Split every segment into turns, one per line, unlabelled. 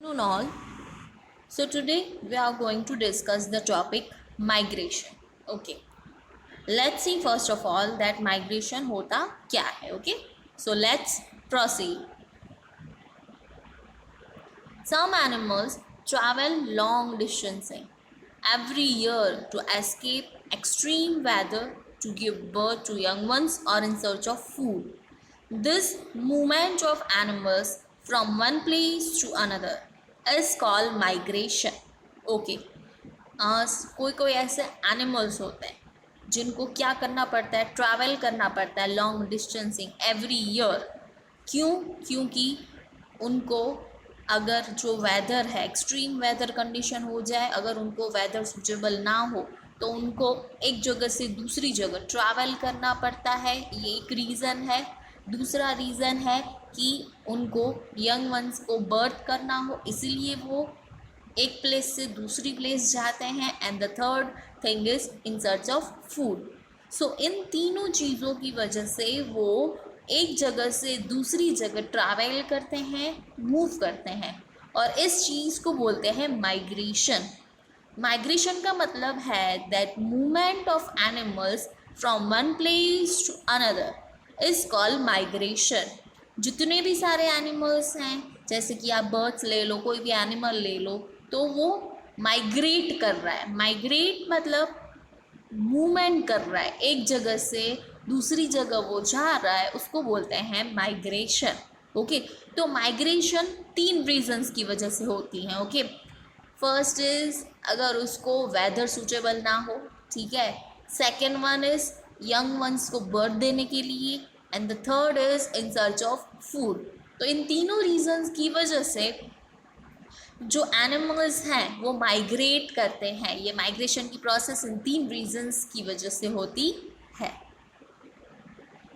Afternoon all. So today we are going to discuss the topic migration. Okay. Let's see first of all that migration होता क्या है. Okay. So let's proceed. Some animals travel long distances every year to escape extreme weather, to give birth to young ones, or in search of food. This movement of animals from one place to another is called migration. Okay. कोई कोई ऐसे animals होते हैं जिनको क्या करना पड़ता है, ट्रैवल करना पड़ता है लॉन्ग डिस्टेंसिंग एवरी ईयर. क्यों? क्योंकि उनको अगर जो वेदर है, एक्सट्रीम वेदर कंडीशन हो जाए, अगर उनको वेदर सूटेबल ना हो तो उनको एक जगह से दूसरी जगह ट्रैवल करना पड़ता है. ये एक रीज़न है. दूसरा रीज़न है कि उनको यंग वंस को बर्थ करना हो, इसीलिए वो एक प्लेस से दूसरी प्लेस जाते हैं. And the third thing is in search of food. So इन तीनों चीज़ों की वजह से वो एक जगह से दूसरी जगह ट्रैवल करते हैं, मूव करते हैं, और इस चीज़ को बोलते हैं माइग्रेशन. माइग्रेशन का मतलब है that movement of animals from one place to another is called migration. जितने भी सारे एनिमल्स हैं, जैसे कि आप बर्ड्स ले लो, कोई भी एनिमल ले लो, तो वो माइग्रेट कर रहा है. माइग्रेट मतलब मूवमेंट कर रहा है, एक जगह से दूसरी जगह वो जा रहा है, उसको बोलते हैं माइग्रेशन. ओके. तो माइग्रेशन 3 रीजंस की वजह से होती हैं. ओके. फर्स्ट इज़ अगर उसको वेदर सूटेबल ना हो, ठीक है. Second one is young ones को बर्थ देने के लिए, and the third is in search of food. तो इन तीनों रीजंस की वजह से जो एनिमल्स हैं वो माइग्रेट करते हैं. ये माइग्रेशन की प्रोसेस इन 3 रीजंस की वजह से होती है.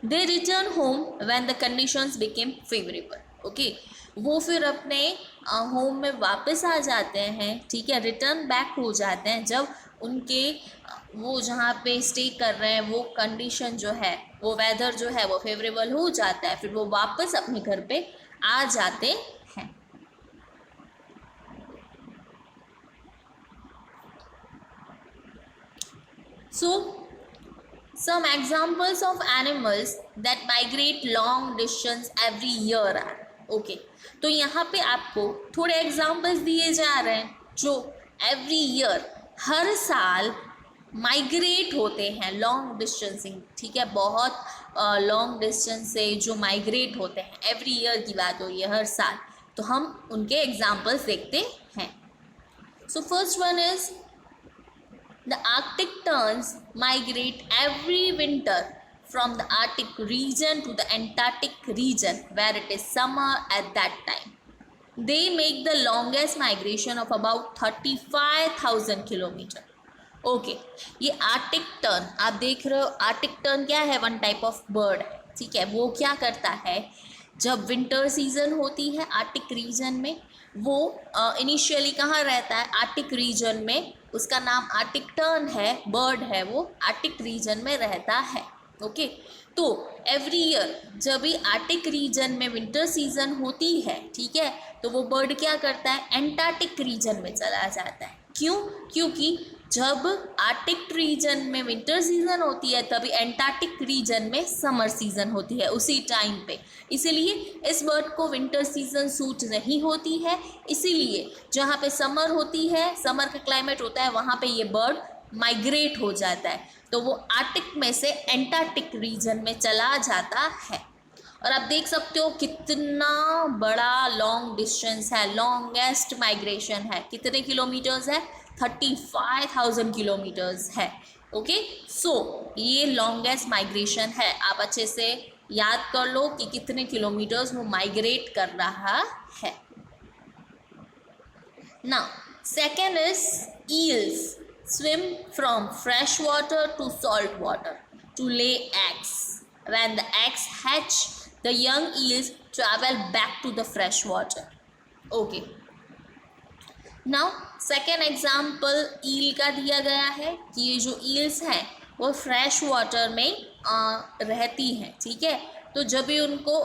They return home when the conditions became favourable. Okay. वो फिर अपने होम में वापस आ जाते हैं, ठीक है, रिटर्न बैक हो जाते हैं जब उनके वो जहाँ पे स्टे कर रहे हैं वो कंडीशन जो है, वो वेदर जो है वो फेवरेबल हो जाता है. फिर वो वापस अपने घर पे आ जाते हैं. So some examples of animals that migrate long distance every year are. Okay. तो यहाँ पे आपको थोड़े एग्जाम्पल्स दिए जा रहे हैं जो एवरी ईयर, हर साल माइग्रेट होते हैं लॉन्ग डिस्टेंसिंग. ठीक है, बहुत लॉन्ग डिस्टेंस से जो माइग्रेट होते हैं, एवरी ईयर की बात हो ये हर साल. तो हम उनके एग्जाम्पल्स देखते हैं. So first one is the Arctic terns migrate every winter from the Arctic region to the Antarctic region where it is summer at that time. They make the longest migration of about 35,000 kilometer. Okay. ये Arctic turn आप देख रहे हो. Arctic turn क्या है? One type of bird है, ठीक है. वो क्या करता है, जब विंटर सीजन होती है आर्टिक रीजन में, वो इनिशियली कहाँ रहता है? आर्टिक रीजन में. उसका नाम आर्टिक टर्न है, बर्ड है, वो आर्टिक रीजन में रहता है. ओके. तो एवरी ईयर जब भी आर्टिक रीजन में विंटर सीजन होती है, ठीक है, तो वो बर्ड क्या करता है? एंटार्क्टिक रीजन में चला जाता है. क्यों? क्योंकि जब आर्टिक रीजन में विंटर सीजन होती है तभी एंटार्क्टिक रीजन में समर सीजन होती है उसी टाइम पे. इसीलिए इस बर्ड को विंटर सीजन सूट नहीं होती है. इसीलिए जहाँ पे समर होती है, समर का क्लाइमेट होता है, वहाँ पे ये बर्ड माइग्रेट हो जाता है. तो वो आर्टिक में से एंटार्क्टिक रीजन में चला जाता है. और आप देख सकते हो कितना बड़ा लॉन्ग डिस्टेंस है, लॉन्गेस्ट माइग्रेशन है. कितने किलोमीटर्स है? 35,000 किलोमीटर्स है. ओके. सो ये लॉन्गेस्ट माइग्रेशन है. आप अच्छे से याद कर लो कि कितने किलोमीटर्स वो माइग्रेट कर रहा है. Now second is eels swim from fresh water to salt water to lay eggs. When the eggs hatch, the young eels travel back to the fresh water. Okay. Now second example eel का दिया गया है कि ये जो eels हैं वो fresh water में रहती हैं, ठीक है. तो जब भी उनको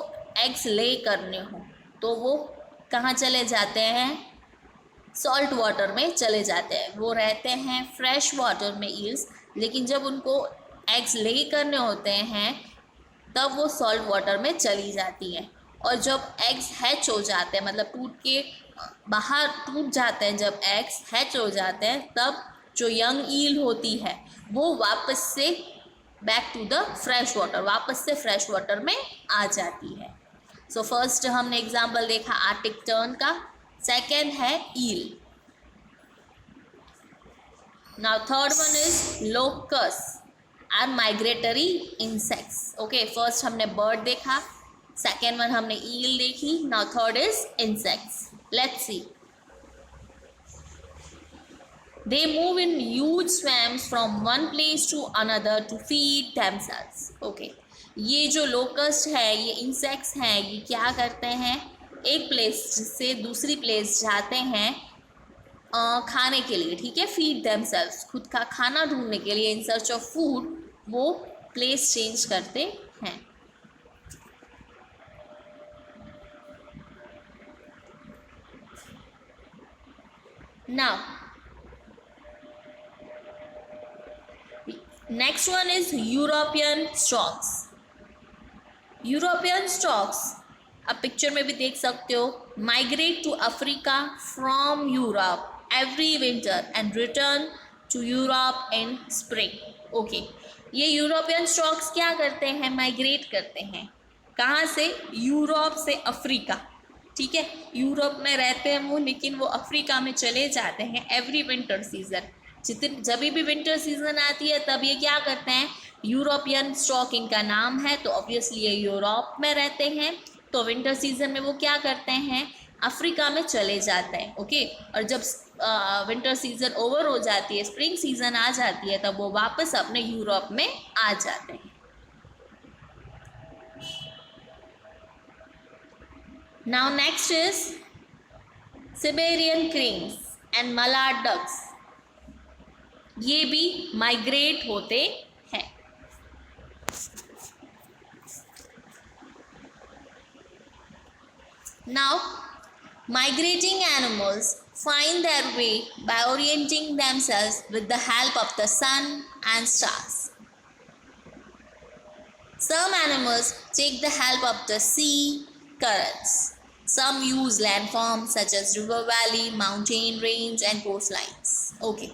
एग्स ले करने हो तो वो कहाँ चले जाते हैं? सॉल्ट वाटर में चले जाते हैं। वो रहते हैं फ्रेश वाटर में ईल्स, लेकिन जब उनको एग्स ले करने होते हैं तब वो सॉल्ट वाटर में चली जाती हैं। और जब एग्स हैच हो जाते हैं, मतलब टूट के बाहर टूट जाते हैं, जब एग्स हैच हो जाते हैं तब जो यंग ईल होती है वो वापस से back to the fresh water, वापस से फ्रेश वाटर में आ जाती है। सो फर्स्ट हमने एग्जाम्पल देखा आर्टिक टर्न का, सेकेंड है eel. Now third one is locust are migratory insects. Okay, first हमने बर्ड देखा, सेकेंड वन हमने ईल देखी, now third is insects. Let's see. They move in huge swarms from one place to another to feed themselves. Okay, ये जो locust है, ये insects हैं, ये क्या करते हैं? एक प्लेस से दूसरी प्लेस जाते हैं खाने के लिए, ठीक है, फीड देमसेल्व्स, खुद का खाना ढूंढने के लिए, इन सर्च ऑफ फूड वो प्लेस चेंज करते हैं। Now next one is European storks. European storks आप पिक्चर में भी देख सकते हो, migrate to Africa from Europe every winter and return to Europe in spring. Okay, ये यूरोपियन स्टॉक्स क्या करते हैं? माइग्रेट करते हैं। कहाँ से? यूरोप से अफ्रीका, ठीक है, यूरोप में रहते हैं वो, लेकिन वो अफ्रीका में चले जाते हैं एवरी विंटर सीजन। जब भी विंटर सीजन आती है तब ये क्या करते हैं? यूरोपियन स्टॉक इनका नाम है, तो ऑब्वियसली ये यूरोप में रहते हैं, तो विंटर सीजन में वो क्या करते हैं? अफ्रीका में चले जाते हैं। ओके, और जब विंटर सीजन ओवर हो जाती है, स्प्रिंग सीजन आ जाती है, तब वो वापस अपने यूरोप में आ जाते हैं। Now next is Siberian cranes and mallard ducks. ये भी माइग्रेट होते हैं। Now migrating animals find their way by orienting themselves with the help of the sun and stars. Some animals take the help of the sea currents. Some use landforms such as river valley, mountain range and coastlines. Okay,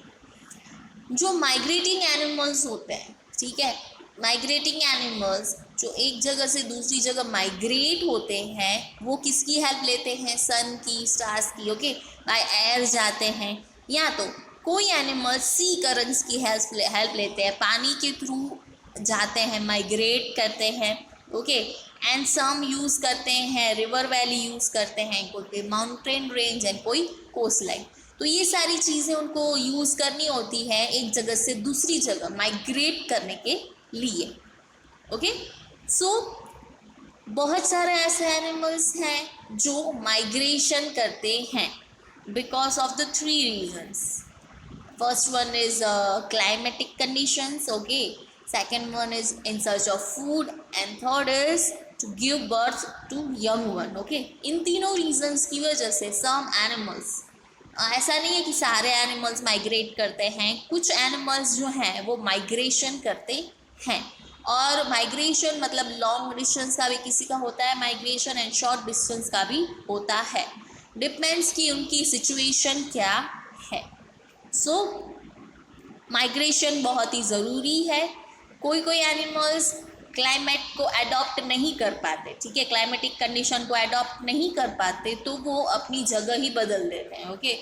जो migrating animals होते हैं, ठीक है, migrating animals जो एक जगह से दूसरी जगह माइग्रेट होते हैं, वो किसकी हेल्प लेते हैं? सन की, स्टार्स की। ओके, बाय एयर जाते हैं, या तो कोई एनिमल सी करंट्स की हेल्प लेते हैं, पानी के थ्रू जाते हैं, माइग्रेट करते हैं। ओके, एंड सम यूज़ करते हैं रिवर वैली यूज़ करते हैं, कोई माउंटेन रेंज एंड कोई कोस्ट लाइन। तो ये सारी चीज़ें उनको यूज़ करनी होती है एक जगह से दूसरी जगह माइग्रेट करने के लिए। ओके, सो बहुत सारे ऐसे एनिमल्स हैं जो माइग्रेशन करते हैं because of the 3 reasons. First one is climatic conditions, okay, second one is in search of food and third is to give birth to young one. Okay, इन तीनों रीजन्स की वजह से सम एनिमल्स, ऐसा नहीं है कि सारे एनिमल्स माइग्रेट करते हैं, कुछ एनिमल्स जो हैं वो माइग्रेशन करते हैं। और माइग्रेशन मतलब लॉन्ग डिस्टेंस का भी किसी का होता है माइग्रेशन, एंड शॉर्ट डिस्टेंस का भी होता है, डिपेंड्स कि उनकी सिचुएशन क्या है। सो माइग्रेशन बहुत ही ज़रूरी है। कोई कोई एनिमल्स क्लाइमेट को अडॉप्ट नहीं कर पाते, ठीक है, क्लाइमेटिक कंडीशन को अडॉप्ट नहीं कर पाते, तो वो अपनी जगह ही बदल देते हैं। ओके,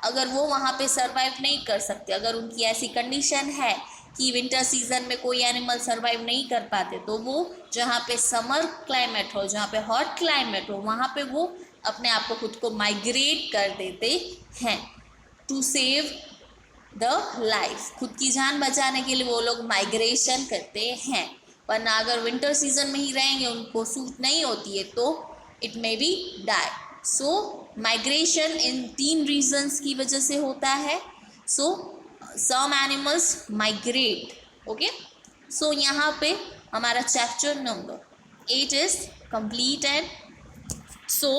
अगर वो वहाँ पे सरवाइव नहीं कर सकते, अगर उनकी ऐसी कंडीशन है कि विंटर सीजन में कोई एनिमल सरवाइव नहीं कर पाते, तो वो जहाँ पे समर क्लाइमेट हो, जहाँ पे हॉट क्लाइमेट हो, वहाँ पे वो अपने आप को खुद को माइग्रेट कर देते हैं टू सेव द लाइफ। खुद की जान बचाने के लिए वो लोग माइग्रेशन करते हैं, वरना अगर विंटर सीजन में ही रहेंगे, उनको सूट नहीं होती है, तो it may be die. So migration in 3 reasons की वजह से होता है। सो some animals migrate. Okay, so यहाँ पे हमारा chapter number 8 is complete, and so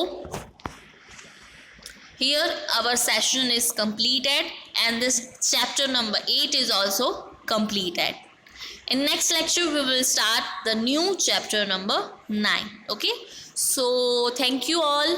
Here our session is completed and this chapter number 8 is also completed. In next lecture we will start the new chapter number 9. Okay, so thank you all.